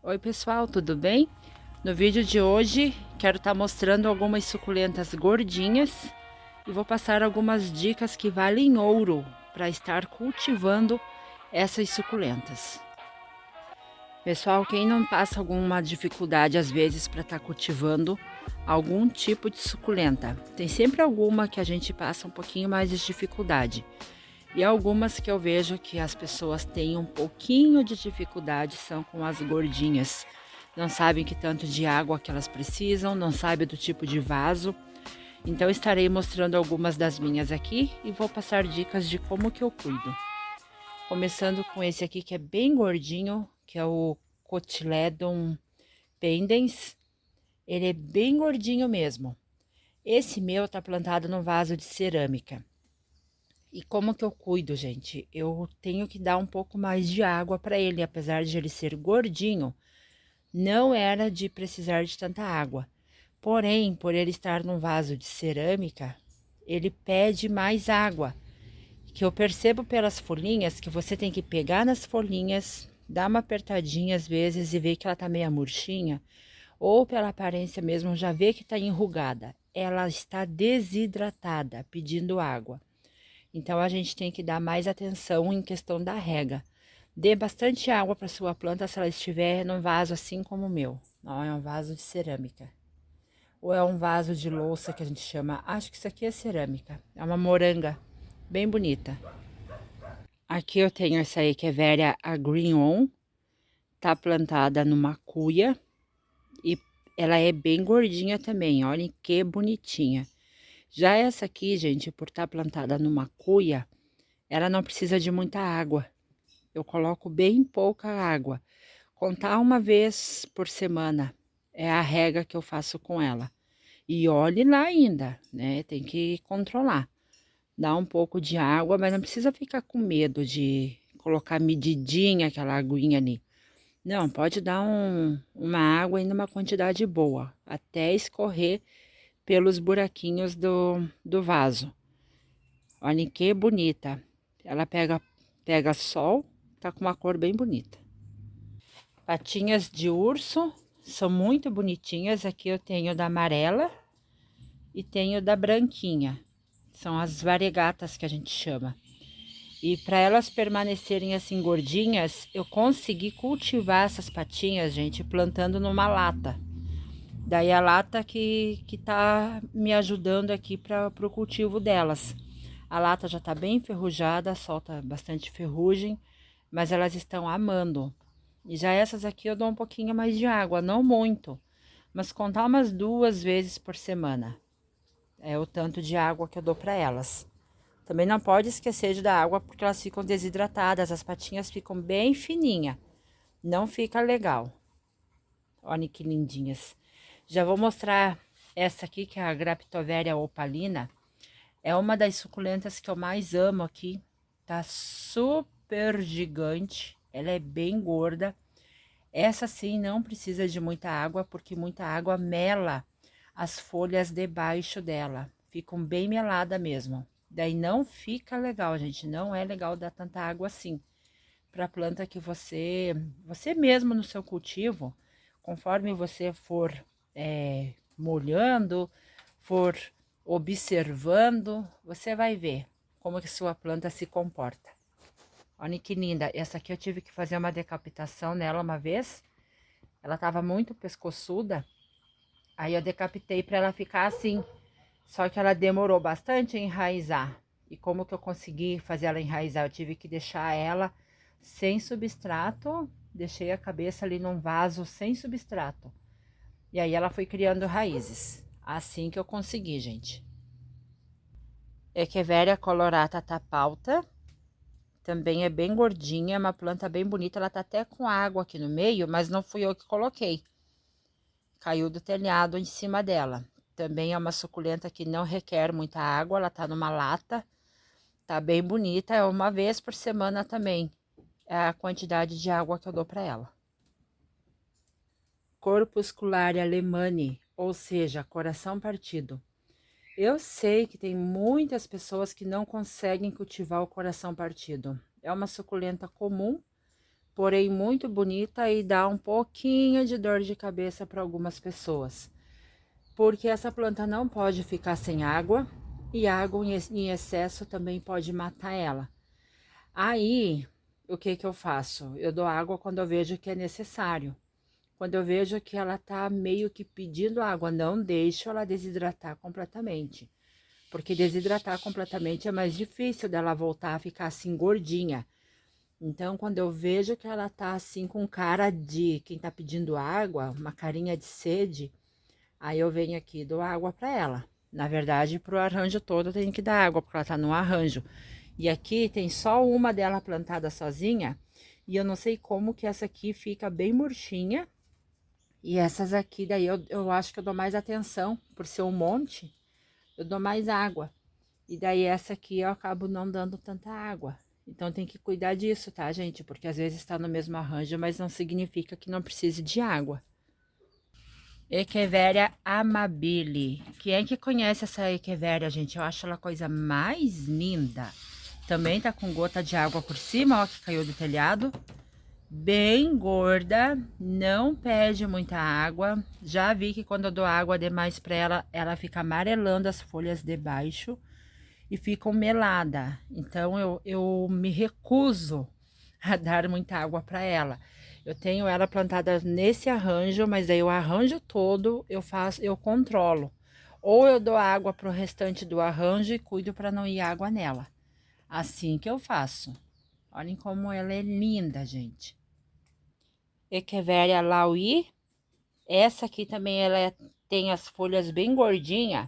Oi pessoal, tudo bem? No vídeo de hoje quero estar mostrando algumas suculentas gordinhas e vou passar algumas dicas que valem ouro para estar cultivando essas suculentas. Pessoal, quem não passa alguma dificuldade às vezes para estar cultivando algum tipo de suculenta? Tem sempre alguma que a gente passa um pouquinho mais de dificuldade. E algumas que eu vejo que as pessoas têm um pouquinho de dificuldade são com as gordinhas. Não sabem que tanto de água que elas precisam, não sabem do tipo de vaso. Então estarei mostrando algumas das minhas aqui e vou passar dicas de como que eu cuido. Começando com esse aqui que é bem gordinho, que é o Cotyledon pendens. Ele é bem gordinho mesmo. Esse meu tá plantado num vaso de cerâmica. E como que eu cuido, gente? Eu tenho que dar um pouco mais de água para ele, apesar de ele ser gordinho, não era de precisar de tanta água. Porém, por ele estar num vaso de cerâmica, ele pede mais água, que eu percebo pelas folhinhas que você tem que pegar nas folhinhas, dar uma apertadinha às vezes e ver que ela tá meio murchinha, ou pela aparência mesmo já vê que tá enrugada. Ela está desidratada, pedindo água. Então, a gente tem que dar mais atenção em questão da rega. Dê bastante água para sua planta se ela estiver num vaso assim como o meu. Não é um vaso de cerâmica. Ou é um vaso de louça que a gente chama. Acho que isso aqui é cerâmica. É uma moranga bem bonita. Aqui eu tenho essa aí que é velha, a Green On. Tá plantada numa cuia. E ela é bem gordinha também. Olhem que bonitinha. Já essa aqui, gente, por estar plantada numa cuia, ela não precisa de muita água. Eu coloco bem pouca água. Contar uma vez por semana é a rega que eu faço com ela. E olhe lá ainda, né? Tem que controlar. Dá um pouco de água, mas não precisa ficar com medo de colocar medidinha aquela aguinha ali. Não, pode dar uma água em uma quantidade boa, até escorrer pelos buraquinhos do vaso. Olhem que bonita. Ela pega sol, tá com uma cor bem bonita. Patinhas de urso, são muito bonitinhas. Aqui eu tenho da amarela e tenho da branquinha. São as variegatas que a gente chama. E para elas permanecerem assim gordinhas, eu consegui cultivar essas patinhas, gente, plantando numa lata. Daí a lata que tá me ajudando aqui para o cultivo delas. A lata já tá bem enferrujada, solta bastante ferrugem, mas elas estão amando. E já essas aqui eu dou um pouquinho mais de água, não muito, mas contar umas 2 vezes por semana. É o tanto de água que eu dou para elas. Também não pode esquecer de dar água porque elas ficam desidratadas, as patinhas ficam bem fininha. Não fica legal. Olha que lindinhas. Já vou mostrar essa aqui, que é a Graptoveria opalina. É uma das suculentas que eu mais amo aqui. Tá super gigante. Ela é bem gorda. Essa sim não precisa de muita água, porque muita água mela as folhas debaixo dela. Ficam bem melada mesmo. Daí não fica legal, gente. Não é legal dar tanta água assim. Para planta que você mesmo no seu cultivo, conforme você for molhando, for observando, você vai ver como que sua planta se comporta. Olha que linda. Essa aqui eu tive que fazer uma decapitação nela uma vez. Ela tava muito pescoçuda. Aí eu decapitei para ela ficar assim. Só que ela demorou bastante a enraizar. E como que eu consegui fazer ela enraizar? Eu tive que deixar ela sem substrato. Deixei a cabeça ali num vaso sem substrato. E aí ela foi criando raízes. Assim que eu consegui, gente. Echeveria colorata tapauta. Também é bem gordinha, é uma planta bem bonita. Ela tá até com água aqui no meio, mas não fui eu que coloquei. Caiu do telhado em cima dela. Também é uma suculenta que não requer muita água, ela tá numa lata. Tá bem bonita, é uma vez por semana também. É a quantidade de água que eu dou para ela. Corpuscularia alemani, ou seja, coração partido. Eu sei que tem muitas pessoas que não conseguem cultivar o coração partido. É uma suculenta comum, porém muito bonita e dá um pouquinho de dor de cabeça para algumas pessoas. Porque essa planta não pode ficar sem água e água em excesso também pode matar ela. Aí, o que que eu faço? Eu dou água quando eu vejo que é necessário. Quando eu vejo que ela tá meio que pedindo água, não deixo ela desidratar completamente. Porque desidratar completamente é mais difícil dela voltar a ficar assim gordinha. Então, quando eu vejo que ela tá assim com cara de quem tá pedindo água, uma carinha de sede, aí eu venho aqui e dou água para ela. Na verdade, pro arranjo todo eu tenho que dar água, porque ela tá no arranjo. E aqui tem só uma dela plantada sozinha, e eu não sei como que essa aqui fica bem murchinha. E essas aqui, daí eu acho que eu dou mais atenção, por ser um monte, eu dou mais água. E daí essa aqui eu acabo não dando tanta água. Então tem que cuidar disso, tá, gente? Porque às vezes tá no mesmo arranjo, mas não significa que não precise de água. Echeveria amabile. Quem é que conhece essa Echeveria, gente? Eu acho ela a coisa mais linda. Também tá com gota de água por cima, ó, que caiu do telhado. Bem gorda, não pede muita água. Já vi que quando eu dou água demais pra ela, ela fica amarelando as folhas de baixo e ficam melada. Então eu me recuso a dar muita água para ela. Eu tenho ela plantada nesse arranjo, mas aí o arranjo todo eu controlo. Ou eu dou água para o restante do arranjo e cuido para não ir água nela. Assim que eu faço. Olhem como ela é linda, gente. Echeveria laui. Essa aqui também tem as folhas bem gordinhas.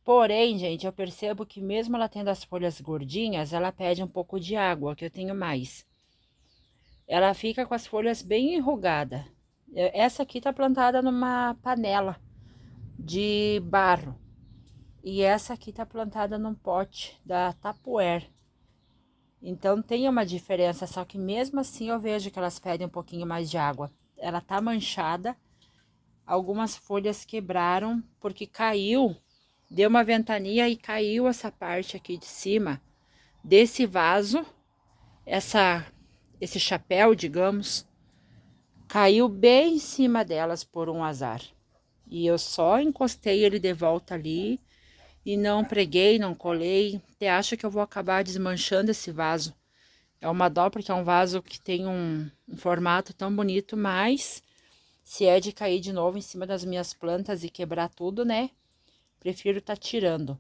Porém, gente, eu percebo que mesmo ela tendo as folhas gordinhas, ela pede um pouco de água, que eu tenho mais. Ela fica com as folhas bem enrugadas. Essa aqui tá plantada numa panela de barro. E essa aqui tá plantada num pote da Tupperware. Então tem uma diferença, só que mesmo assim eu vejo que elas pedem um pouquinho mais de água. Ela tá manchada, algumas folhas quebraram porque caiu, deu uma ventania e caiu essa parte aqui de cima desse vaso, esse chapéu, digamos, caiu bem em cima delas por um azar. E eu só encostei ele de volta ali e não preguei, não colei. Até acho que eu vou acabar desmanchando esse vaso. É uma dó porque é um vaso que tem um formato tão bonito, mas se é de cair de novo em cima das minhas plantas e quebrar tudo, né? Prefiro tá tirando.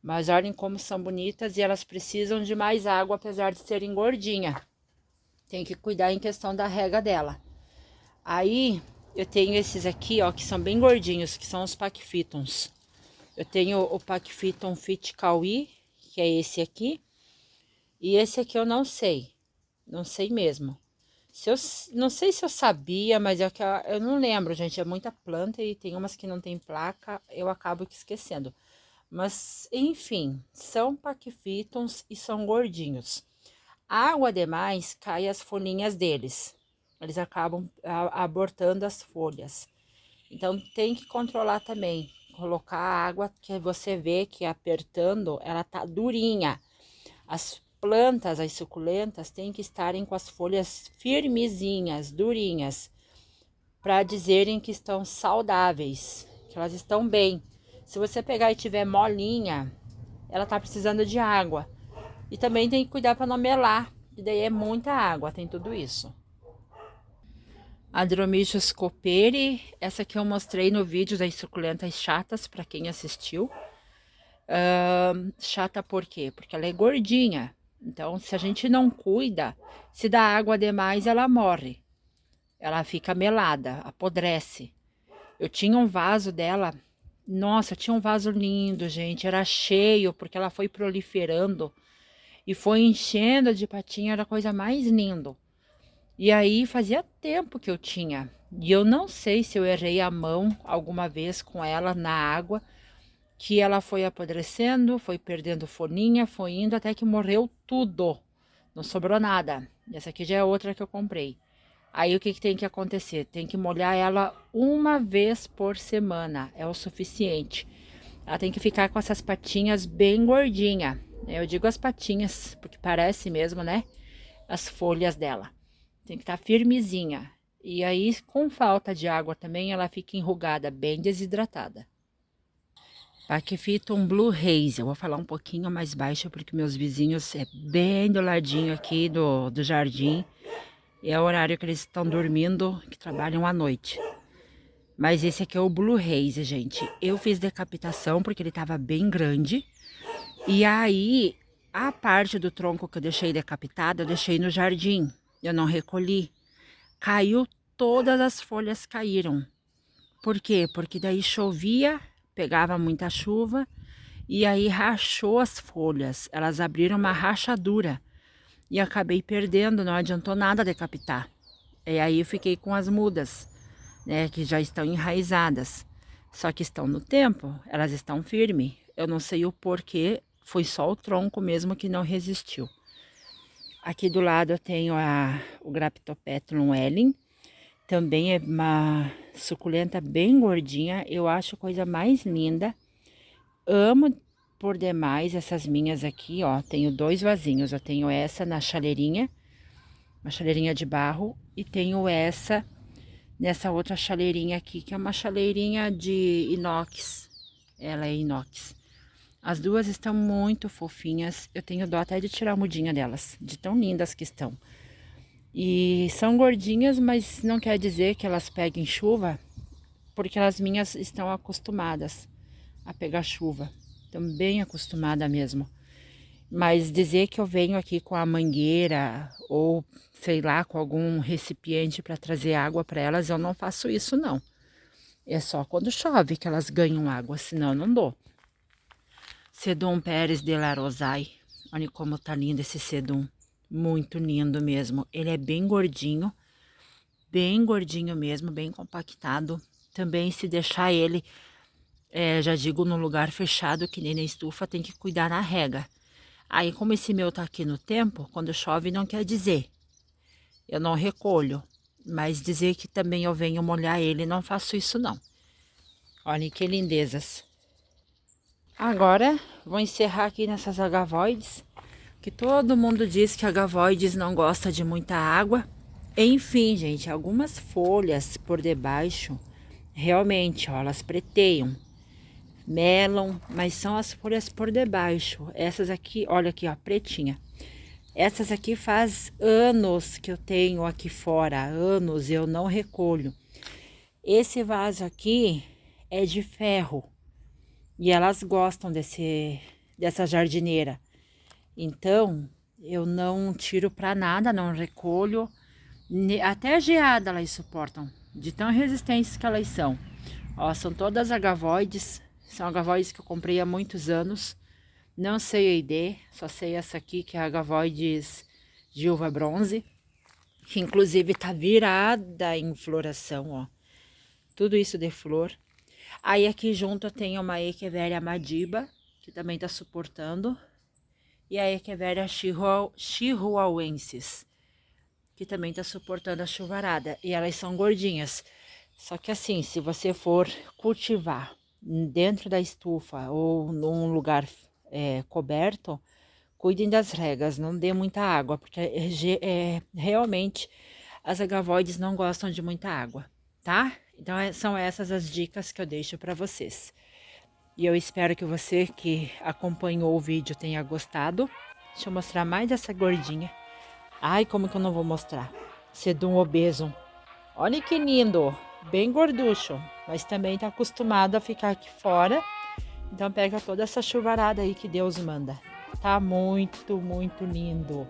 Mas olhem como são bonitas e elas precisam de mais água, apesar de serem gordinhas. Tem que cuidar em questão da rega dela. Aí, eu tenho esses aqui, ó, que são bem gordinhos, que são os Paquifitons. Eu tenho o Paquifiton Fit Kawi, que é esse aqui. E esse aqui eu não sei mesmo. Não sei se eu sabia, mas eu não lembro, gente. É muita planta e tem umas que não tem placa, eu acabo esquecendo. Mas, enfim, são Paquifitons e são gordinhos. Água demais, cai as folhinhas deles. Eles acabam abortando as folhas. Então, tem que controlar também. Colocar a água que você vê que apertando, ela tá durinha. As plantas, as suculentas, tem que estarem com as folhas firmezinhas, durinhas, para dizerem que estão saudáveis, que elas estão bem. Se você pegar e tiver molinha, ela tá precisando de água. E também tem que cuidar para não melar, e daí é muita água, tem tudo isso. Adromichus coperi, essa aqui eu mostrei no vídeo das suculentas chatas, para quem assistiu. Chata por quê? Porque ela é gordinha. Então, se a gente não cuida, se dá água demais, ela morre. Ela fica melada, apodrece. Eu tinha um vaso dela. Nossa, tinha um vaso lindo, gente. Era cheio, porque ela foi proliferando. E foi enchendo de patinha, era a coisa mais linda. E aí, fazia tempo que eu tinha. E eu não sei se eu errei a mão alguma vez com ela na água, que ela foi apodrecendo, foi perdendo folhinha, foi indo até que morreu tudo. Não sobrou nada. Essa aqui já é outra que eu comprei. Aí o que tem que acontecer? Tem que molhar ela uma vez por semana, é o suficiente. Ela tem que ficar com essas patinhas bem gordinha. Eu digo as patinhas, porque parece mesmo, né? As folhas dela. Tem que estar firmezinha. E aí, com falta de água também, ela fica enrugada, bem desidratada. Aqui fita um Blue Haze. Eu vou falar um pouquinho mais baixo, porque meus vizinhos é bem do ladinho aqui do jardim. É o horário que eles estão dormindo, que trabalham à noite. Mas esse aqui é o Blue Haze, gente. Eu fiz decapitação porque ele estava bem grande. E aí, a parte do tronco que eu deixei decapitado, eu deixei no jardim. Eu não recolhi. Caiu, todas as folhas caíram. Por quê? Porque daí chovia, pegava muita chuva e aí rachou as folhas. Elas abriram uma rachadura e acabei perdendo, não adiantou nada decapitar. E aí eu fiquei com as mudas, né, que já estão enraizadas. Só que estão no tempo, elas estão firmes. Eu não sei o porquê, foi só o tronco mesmo que não resistiu. Aqui do lado eu tenho o Graptopetrum Ellen. Também é uma suculenta bem gordinha. Eu acho a coisa mais linda. Amo por demais essas minhas aqui, ó. Tenho 2 vasinhos. Eu tenho essa na chaleirinha, uma chaleirinha de barro. E tenho essa nessa outra chaleirinha aqui, que é uma chaleirinha de inox. Ela é inox. As duas estão muito fofinhas. Eu tenho dó até de tirar a mudinha delas, de tão lindas que estão. E são gordinhas, mas não quer dizer que elas peguem chuva, porque as minhas estão acostumadas a pegar chuva. Estão bem acostumadas mesmo. Mas dizer que eu venho aqui com a mangueira ou, sei lá, com algum recipiente para trazer água para elas, eu não faço isso não. É só quando chove que elas ganham água, senão eu não dou. Sedum Pérez de la Rosaille. Olha como tá lindo esse sedum. Muito lindo mesmo. Ele é bem gordinho mesmo, bem compactado. Também se deixar ele, já digo, no lugar fechado, que nem na estufa, tem que cuidar na rega. Aí, como esse meu tá aqui no tempo, quando chove não quer dizer. Eu não recolho, mas dizer que também eu venho molhar ele, não faço isso não. Olhem que lindezas. Agora, vou encerrar aqui nessas agavoides, que todo mundo diz que agavoides não gosta de muita água. Enfim, gente, algumas folhas por debaixo, realmente, ó, elas preteiam, melam, mas são as folhas por debaixo. Essas aqui, olha aqui, ó, pretinha. Essas aqui faz anos que eu tenho aqui fora, anos, eu não recolho. Esse vaso aqui é de ferro. E elas gostam dessa jardineira. Então, eu não tiro pra nada, não recolho. Até geada elas suportam, de tão resistentes que elas são. Ó, são todas agavoides. São agavoides que eu comprei há muitos anos. Não sei a ID, só sei essa aqui, que é a agavoides de uva bronze. Que inclusive tá virada em floração, ó. Tudo isso de flor. Aí aqui junto eu tenho uma Echeveria Madiba, que também tá suportando. E a Echeveria chihuahuensis, que também tá suportando a chuvarada. E elas são gordinhas. Só que assim, se você for cultivar dentro da estufa ou num lugar coberto, cuidem das regas, não dê muita água, porque realmente as agavoides não gostam de muita água, tá? Então, são essas as dicas que eu deixo para vocês. E eu espero que você que acompanhou o vídeo tenha gostado. Deixa eu mostrar mais essa gordinha. Ai, como que eu não vou mostrar? Sedum obesum. Olha que lindo. Bem gorducho. Mas também tá acostumado a ficar aqui fora. Então, pega toda essa chuvarada aí que Deus manda. Tá muito, muito lindo.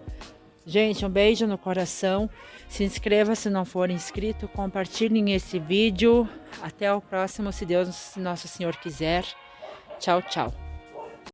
Gente, um beijo no coração. Se inscreva se não for inscrito. Compartilhem esse vídeo. Até o próximo, se Deus Nosso Senhor quiser. Tchau, tchau.